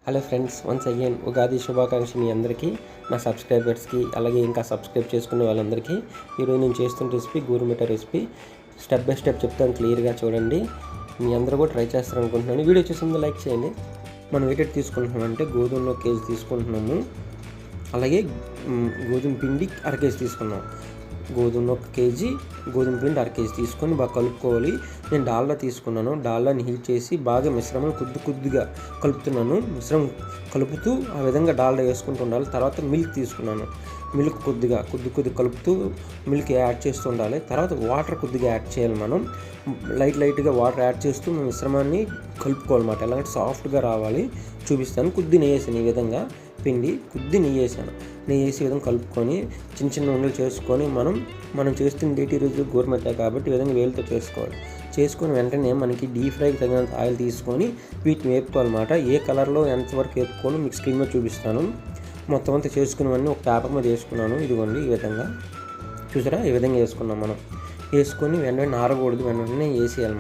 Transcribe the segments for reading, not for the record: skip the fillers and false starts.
Hello friends, once again Ugadi శుభాకాంక్షలు మీ అందరికీ, నా సబ్స్క్రైబర్స్కి, అలాగే ఇంకా సబ్స్క్రైబ్ చేసుకునే వాళ్ళందరికీ. ఈరోజు నేను చేస్తున్న రెసిపీ గోరుమిఠాయి రెసిపీ. స్టెప్ బై స్టెప్ చెప్తాను, క్లియర్గా చూడండి. మీ అందరూ కూడా ట్రై చేస్తారనుకుంటున్నాను. వీడియో చూసింది లైక్ చేయండి. మనం ఏటెట్ తీసుకుంటున్నామంటే గోధుమలో కేజీ తీసుకుంటున్నాము, అలాగే గోధుమ పిండి అర కేజీ తీసుకున్నాం. గోధుమ 1 కేజీ, గోధుమ పిండి అర కేజీ తీసుకొని బాగా కలుపుకోవాలి. నేను డాల్డా తీసుకున్నాను. డాల్డాని హీట్ చేసి బాగా మిశ్రమం కొద్దిగా కలుపుతున్నాను. మిశ్రమం కలుపుతూ ఆ విధంగా డాల్డా వేసుకుంటూ ఉండాలి. తర్వాత మిల్క్ తీసుకున్నాను. మిల్క్ కొద్ది కలుపుతూ మిల్క్ యాడ్ చేస్తూ ఉండాలి. తర్వాత వాటర్ కొద్దిగా యాడ్ చేయాలి. మనం లైట్గా వాటర్ యాడ్ చేస్తూ మిశ్రమాన్ని కలుపుకోవాలన్నమాట. ఎలాగంటే సాఫ్ట్గా రావాలి. చూపిస్తాను. కొద్ది నెయ్యి వేసాను. ఈ విధంగా పిండి కొద్ది నెయ్యి వేసాను. నెయ్యి వేసి విధంగా కలుపుకొని చిన్న ఉండలు చేసుకొని మనం చేస్తుంది ఈరోజు గోరుమిఠాయి కాబట్టి ఈ విధంగా వేలుతో చేసుకొని వెంటనే మనకి డీప్ ఫ్రైకి తగినంత ఆయిల్ తీసుకొని వీటిని వేపుకోవాలన్నమాట. ఏ కలర్లో ఎంతవరకు వేపుకోవాలో మీకు స్క్రీన్ మీద చూపిస్తాను. మొత్తం అంతా చేసుకున్నవన్నీ ఒక పేపర్ మీద వేసుకున్నాను. ఇదిగోండి, ఈ విధంగా చూసారా, ఈ విధంగా వేసుకున్నాం. మనం వేసుకొని వెంటనే ఆరకూడదు, వెంటనే వేసేయాలి.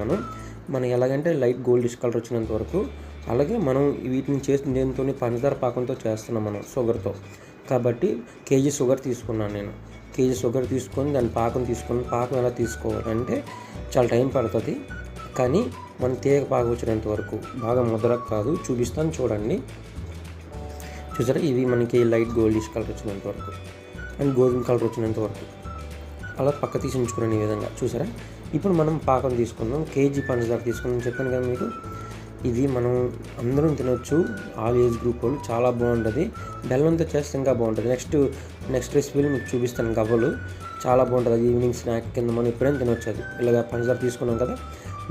మనం ఎలాగంటే లైట్ గోల్డిష్ కలర్ వచ్చినంత వరకు. అలాగే మనం వీటిని చేసిన దేనితో పంచదార పాకంతో చేస్తున్నాం, మనం షుగర్తో. కాబట్టి కేజీ షుగర్ తీసుకున్నాను నేను. కేజీ షుగర్ తీసుకొని దాని పాకం ఎలా తీసుకోవాలంటే చాలా టైం పడుతుంది, కానీ మనం తీగ పాకం వచ్చినంత వరకు, బాగా ముద్రకు కాదు. చూపిస్తాను, చూడండి. చూసారా, ఇవి మనకి లైట్ గోల్డిష్ కలర్ వచ్చినంత వరకు అండ్ గోధుమ కలర్ వచ్చినంత వరకు అలా పక్క తీసి ఉంచుకున్నాను. ఈ విధంగా చూసారా. ఇప్పుడు మనం పాకం తీసుకుందాం. కేజీ పంచదార తీసుకున్నాం చెప్పాను కదా మీకు. ఇది మనం అందరం తినొచ్చు, ఆల్ ఏజ్ గ్రూప్ వాళ్ళు. చాలా బాగుంటుంది. బెల్లంతో చేస్తే ఇంకా బాగుంటుంది. నెక్స్ట్ రెసిపీలు మీకు చూపిస్తాను. గవ్వలు చాలా బాగుంటుంది. అది ఈవినింగ్ స్నాక్ కింద మనం ఎప్పుడైనా తినొచ్చు. అది ఇలాగ పంచదార తీసుకున్నాం కదా,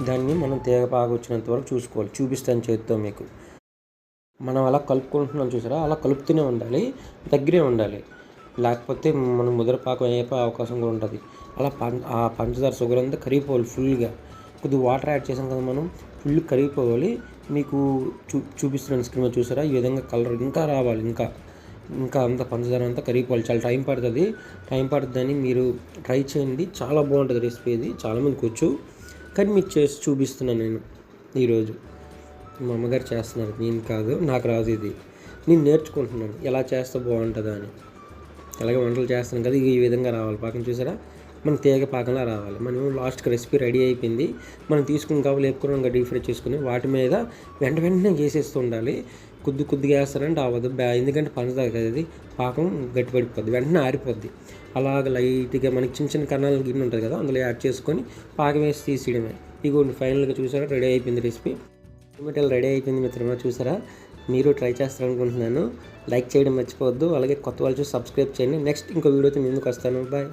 దాన్ని మనం తీగ పాకం వచ్చినంత వరకు చూసుకోవాలి. చూపిస్తాను చేతితో మీకు. మనం అలా కలుపుకుంటున్నాం చూసారా, అలా కలుపుతూనే ఉండాలి, దగ్గరే ఉండాలి. లేకపోతే మనం ముద్రపాకం అయ్యే అవకాశం కూడా ఉంటుంది. అలా ఆ పంచదార షుగర్ అంతా కరిగిపోవాలి ఫుల్గా. కొద్దిగా వాటర్ యాడ్ చేసాం కదా, మనం ఫుల్ కరిగిపోవాలి. మీకు చూపిస్తున్నాను స్క్రీన్ మీద చూసారా, ఈ విధంగా కలర్ ఇంకా రావాలి. ఇంకా అంత పంచదార అంతా కరిగిపోవాలి. చాలా టైం పడుతుందని మీరు ట్రై చేయండి. చాలా బాగుంటుంది రెసిపీ. ఇది చాలామందికి వచ్చు, కానీ మీకు చేసి చూపిస్తున్నాను నేను ఈరోజు. మా అమ్మగారు చేస్తున్నారు, నేను కాదు, నాకు రాదు. ఇది నేను నేర్చుకుంటున్నాను ఎలా చేస్తే బాగుంటుందా అని. అలాగే వంటలు చేస్తాను కదా, ఈ విధంగా రావాలి పాకం. చూసారా, మనం తీగ పాకంలా రావాలి. మనం లాస్ట్కి రెసిపీ రెడీ అయిపోయింది. మనం తీసుకుని కావాలి లేపుకుని డీప్ ఫ్రై చేసుకుని వాటి మీద వెంటనే చేసేస్తూ ఉండాలి. కొద్దిగా వేస్తారంటే అవ్వదు, ఎందుకంటే పంచదార కదా, అది పాకం గట్టిపడిపోద్ది, వెంటనే ఆరిపోద్ది. అలాగ లైట్గా మనకి చిన్న కన్నాలు గిన్నె ఉంటుంది కదా, అందులో యాడ్ చేసుకొని పాకం వేసి తీసేయడమే. ఇగోండి, ఫైనల్గా చూసారా, రెడీ అయిపోయింది రెసిపీ. గోరుమిఠాయిలు రెడీ అయిపోయింది మిత్రమా. చూసారా, మీరు ట్రై చేస్తారనుకుంటున్నాను. లైక్ చేయడం మర్చిపోవద్దు. అలాగే కొత్త వాళ్ళు చూసి సబ్స్క్రైబ్ చేయండి. నెక్స్ట్ ఇంకో వీడియోతో ముందుకు వస్తాను. బాయ్.